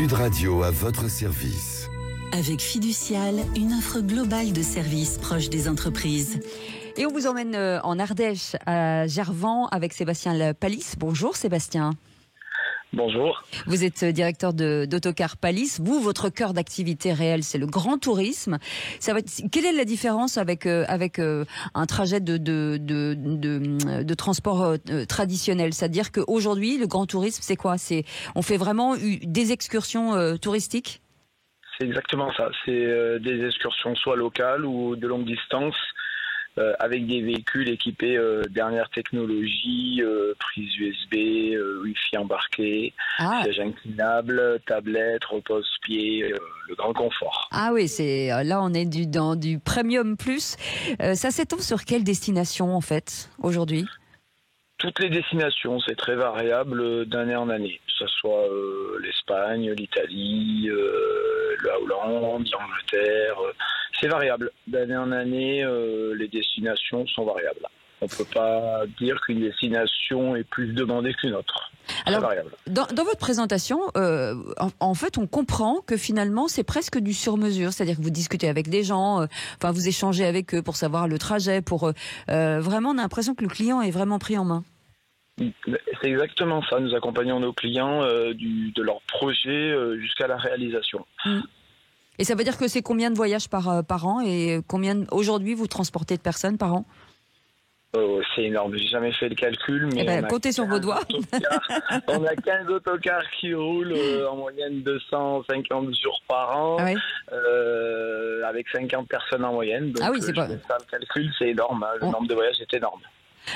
Sud Radio à votre service. Avec Fiducial, une offre globale de services proche des entreprises. Et on vous emmène en Ardèche, à Gervans, avec Sébastien Pallis. Bonjour Sébastien. Bonjour. Vous êtes directeur d'Autocar Pallis. Vous, votre cœur d'activité réel, c'est le grand tourisme. Quelle est la différence avec un trajet de transport traditionnel? C'est-à-dire qu'aujourd'hui, le grand tourisme, c'est quoi? On fait vraiment des excursions touristiques? C'est exactement ça. C'est des excursions soit locales ou de longue distance, avec des véhicules équipés dernière technologie, prise USB, Wi-Fi embarqué, siège inclinable, tablette, repose-pied, le grand confort. Ah oui, là on est dans du premium plus. Ça s'étend sur quelle destination en fait aujourd'hui? Toutes les destinations, c'est très variable d'année en année, que ce soit l'Espagne, l'Italie, la Hollande, l'Angleterre, c'est variable. D'année en année, les destinations sont variables. On ne peut pas dire qu'une destination est plus demandée qu'une autre. Alors, variable. Dans votre présentation, en fait, on comprend que finalement, c'est presque du sur-mesure. C'est-à-dire que vous discutez avec des gens, vous échangez avec eux pour savoir le trajet. Vraiment, on a l'impression que le client est vraiment pris en main. C'est exactement ça. Nous accompagnons nos clients de leur projet jusqu'à la réalisation. Et ça veut dire que c'est combien de voyages par an et combien aujourd'hui vous transportez de personnes par an? C'est énorme, j'ai jamais fait le calcul, mais comptez sur vos doigts. On a 15 autocars qui roulent en moyenne 250 jours par an, avec 50 personnes en moyenne. Donc, c'est pas... ça, le calcul, c'est énorme. Le nombre de voyages est énorme.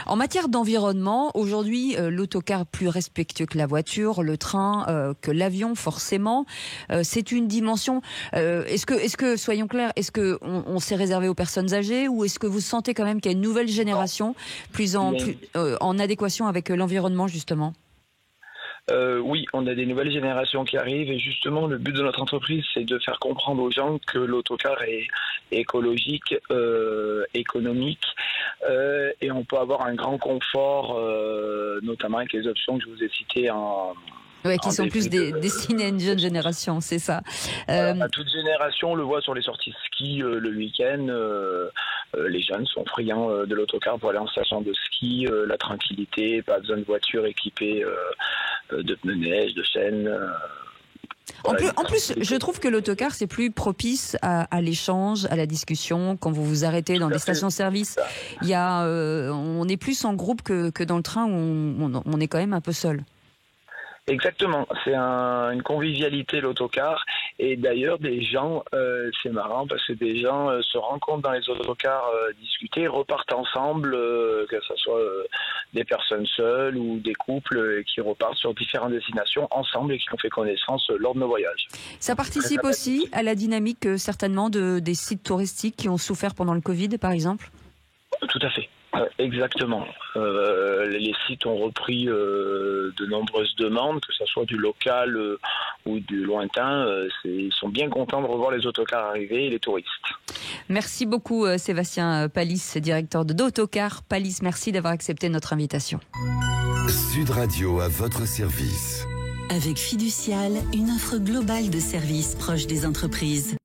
En matière d'environnement, aujourd'hui, l'autocar est plus respectueux que la voiture, le train, que l'avion, forcément. C'est une dimension. Est-ce que, soyons clairs, est-ce que on s'est réservé aux personnes âgées ou est-ce que vous sentez quand même qu'il y a une nouvelle génération plus en adéquation avec l'environnement, justement? Oui, on a des nouvelles générations qui arrivent et justement le but de notre entreprise c'est de faire comprendre aux gens que l'autocar est écologique, économique et on peut avoir un grand confort, notamment avec les options que je vous ai citées qui sont plus destinées à une jeune génération, c'est ça. À toute génération, on le voit sur les sorties ski le week-end. Les jeunes sont friands de l'autocar pour aller en station de ski, la tranquillité, pas besoin de voiture équipée de pneus neige, de chaînes. En plus, je trouve que l'autocar, c'est plus propice à l'échange, à la discussion. Quand vous vous arrêtez dans des stations-service, on est plus en groupe que dans le train où on est quand même un peu seul. Exactement, c'est une convivialité l'autocar et d'ailleurs des gens, c'est marrant parce que des gens se rencontrent dans les autocars, discuter, repartent ensemble, que ce soit des personnes seules ou des couples qui repartent sur différentes destinations ensemble et qui ont fait connaissance lors de nos voyages. Ça participe aussi à la dynamique certainement des sites touristiques qui ont souffert pendant le Covid par exemple? Tout à fait. Exactement. Les sites ont repris de nombreuses demandes, que ce soit du local ou du lointain. Ils sont bien contents de revoir les autocars arriver et les touristes. Merci beaucoup Sébastien Pallis, directeur d'Autocar Pallis. Merci d'avoir accepté notre invitation. Sud Radio à votre service. Avec Fiducial, une offre globale de services proche des entreprises.